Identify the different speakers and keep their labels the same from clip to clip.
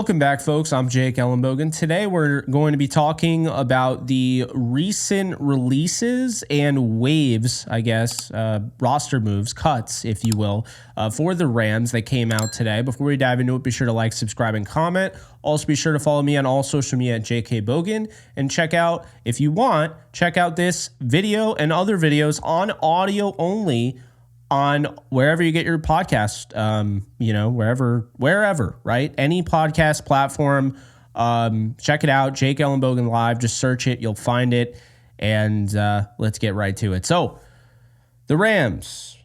Speaker 1: Welcome back, folks. I'm Jake ELLENBOGEN. Today, we're going to be talking about the recent releases and waves, I guess, roster moves, cuts, if you will, for the Rams that came out today. Before we dive into it, be sure to like, subscribe, and comment. Also, be sure to follow me on all social media at JKBogan. And check out, if you want, check out this video and other videos on audio only on wherever you get your podcast, wherever, right? Any podcast platform, check it out. Jake ELLENBOGEN Live, just search it, you'll find it, and let's get right to it. So, the Rams,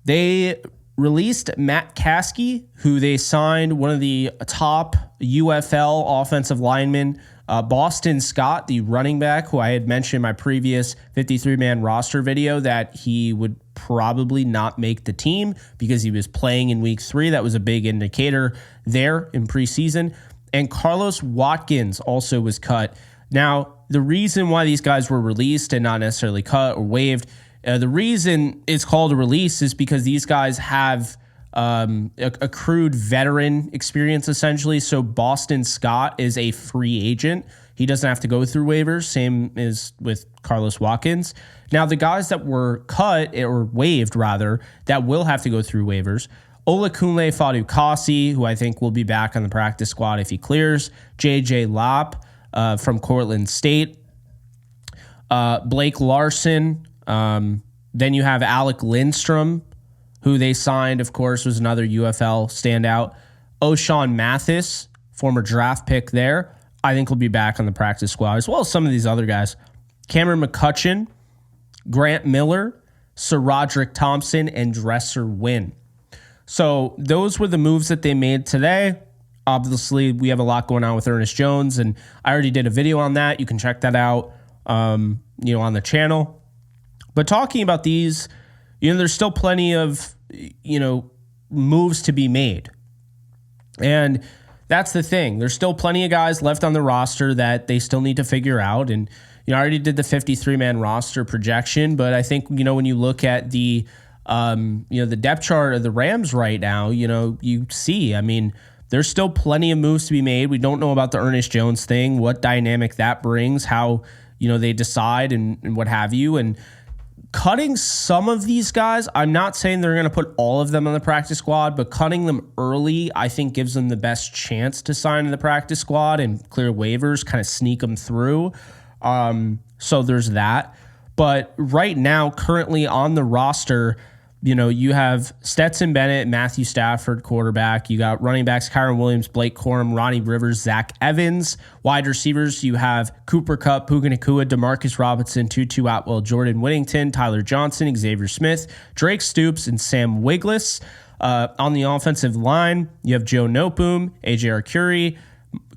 Speaker 1: they released Matt Kaskey, who they signed, one of the top UFL offensive linemen, Boston Scott, the running back, who I had mentioned in my previous 53-man roster video that he would probably not make the team because he was playing in week 3. That was a big indicator there in preseason. And Carlos Watkins also was cut. Now, the reason why these guys were released and not necessarily cut or waived, the reason it's called a release is because these guys have accrued veteran experience, essentially. So Boston Scott is a free agent. He doesn't have to go through waivers, same as with Carlos Watkins. Now, the guys that were cut, or waived rather, that will have to go through waivers, Olakunle Fatukasi, who I think will be back on the practice squad if he clears, Laap from Cortland State, Blake Larson, then you have Alec Lindstrom, who they signed, of course, was another UFL standout. Ochaun Mathis, former draft pick there, I think will be back on the practice squad, as well as some of these other guys. Cameron McCutcheon, Grant Miller, SaRodorick Thompson, and Dresser Winn. So those were the moves that they made today. Obviously, we have a lot going on with Ernest Jones, and I already did a video on that. You can check that out, on the channel. But talking about these, there's still plenty of, moves to be made. And that's the thing. There's still plenty of guys left on the roster that they still need to figure out. And, I already did the 53-man roster projection, but I think, when you look at the, the depth chart of the Rams right now, you see, there's still plenty of moves to be made. We don't know about the Ernest Jones thing, what dynamic that brings, how, they decide and what have you. And cutting some of these guys, I'm not saying they're going to put all of them on the practice squad, but cutting them early, I think gives them the best chance to sign in the practice squad and clear waivers, kind of sneak them through. So there's that. But right now, currently on the roster, you have Stetson Bennett, Matthew Stafford, quarterback. You got running backs, Kyron Williams, Blake Corum, Ronnie Rivers, Zach Evans. Wide receivers, you have Cooper Kupp, Puka Nacua, Demarcus Robinson, Tutu Atwell, Jordan Whittington, Tyler Johnson, Xavier Smith, Drake Stoops, and Sam Wiglis. On the offensive line, you have Joe Noteboom, AJ Arcuri,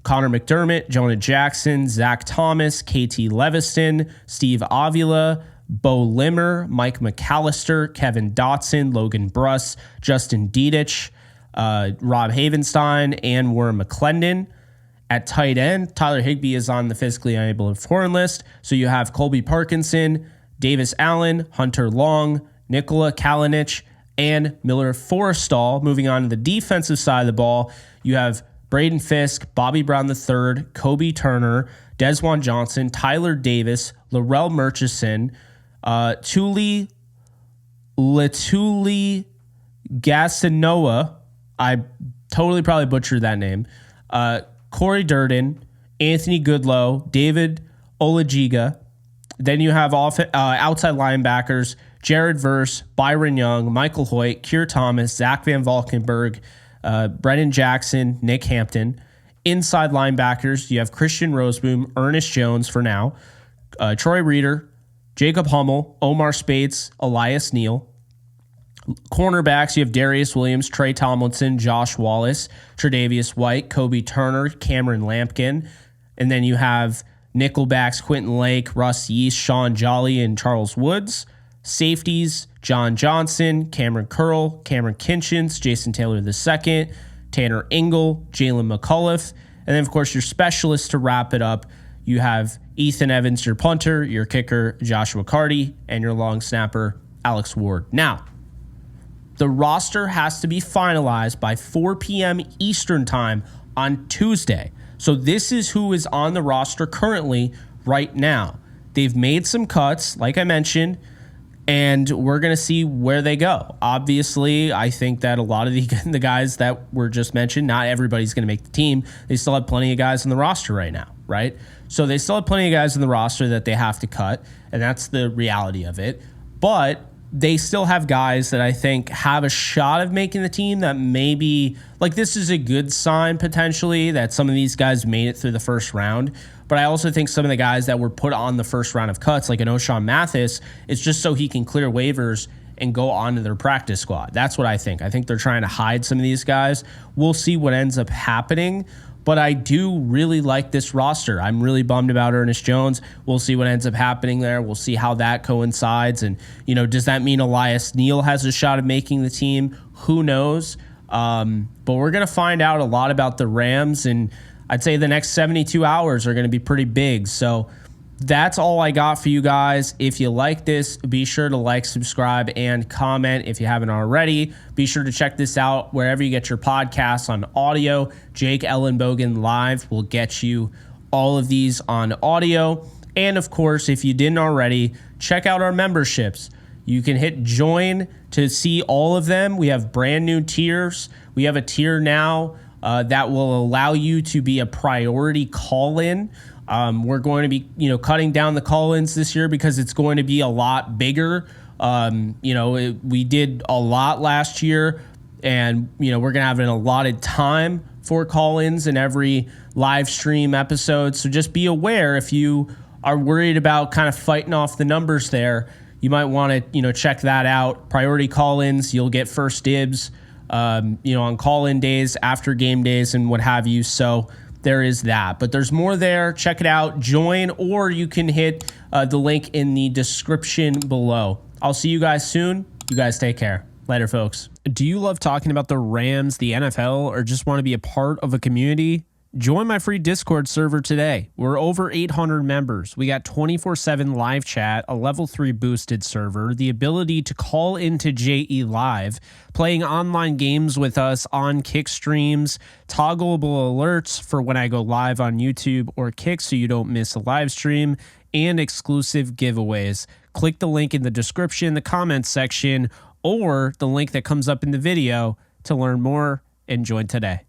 Speaker 1: Connor McDermott, Jonah Jackson, Zach Thomas, KT Leviston, Steve Avila, Bo Limmer, Mike McAllister, Kevin Dotson, Logan Bruss, Justin Dedich, Rob Havenstein, and Warren McClendon. At tight end, Tyler Higbee is on the physically unable to foreign list. So you have Colby Parkinson, Davis Allen, Hunter Long, Nikola Kalinic, and Miller Forrestall. Moving on to the defensive side of the ball, you have Braden Fisk, Bobby Brown III, Kobe Turner, Desjuan Johnson, Tyler Davis, Laurel Murchison, Tuli Gasinoa, I totally probably butchered that name, Corey Durden, Anthony Goodlow, David Olajiga. Then you have outside linebackers, Jared Verse, Byron Young, Michael Hoyt, Keir Thomas, Zach Van Valkenburg, Brennan Jackson, Nick Hampton. Inside linebackers, you have Christian Roseboom, Ernest Jones for now, Troy Reeder, Jacob Hummel, Omar Spates, Elias Neal. Cornerbacks, you have Darius Williams, Trey Tomlinson, Josh Wallace, Tre'Davious White, Kobe Turner, Cameron Lampkin. And then you have nickelbacks, Quentin Lake, Russ Yeast, Sean Jolly, and Charles Woods. Safeties, John Johnson, Cameron Curl, Cameron Kinchins, Jason Taylor II, Tanner Engel, Jalen McCullough. And then, of course, your specialists to wrap it up. You have Ethan Evans, your punter, your kicker, Joshua Carty, and your long snapper, Alex Ward. Now, the roster has to be finalized by 4 p.m. Eastern time on Tuesday. So this is who is on the roster currently right now. They've made some cuts, like I mentioned, and we're going to see where they go. Obviously, I think that a lot of the guys that were just mentioned, not everybody's going to make the team. They still have plenty of guys on the roster right now, right? So they still have plenty of guys in the roster that they have to cut, and that's the reality of it. But they still have guys that I think have a shot of making the team that maybe, like, this is a good sign potentially that some of these guys made it through the first round. But I also think some of the guys that were put on the first round of cuts, like an Ochaun Mathis, it's just so he can clear waivers and go on to their practice squad. That's what I think. I think they're trying to hide some of these guys. We'll see what ends up happening. But I do really like this roster. I'm really bummed about Ernest Jones. We'll see what ends up happening there. We'll see how that coincides. And, does that mean Elias Neal has a shot of making the team? Who knows? But we're going to find out a lot about the Rams. And I'd say the next 72 hours are going to be pretty big. So that's all I got for you guys. If you like this, be sure to like, subscribe, and comment if you haven't already. Be sure to check this out wherever you get your podcasts on audio. Jake Ellenbogen Live will get you all of these on audio. And of course, if you didn't already, check out our memberships. You can hit join to see all of them. We have brand new tiers. We have a tier now that will allow you to be a priority call-in. We're going to be, cutting down the call-ins this year because it's going to be a lot bigger. We did a lot last year, and, we're going to have an allotted time for call-ins in every live stream episode. So just be aware if you are worried about kind of fighting off the numbers there, you might want to, check that out. Priority call-ins, you'll get first dibs, on call-in days, after game days, and what have you. So there is that. But there's more there. Check it out. Join, or you can hit the link in the description below. I'll see you guys soon. You guys take care. Later, folks. Do you love talking about the Rams, the NFL, or just want to be a part of a community? Join my free Discord server today. We're over 800 members. We got 24/7 live chat, a level 3 boosted server, the ability to call into JE Live, playing online games with us on Kick streams, toggleable alerts for when I go live on YouTube or Kick so you don't miss a live stream, and exclusive giveaways. Click the link in the description, the comments section, or the link that comes up in the video to learn more and join today.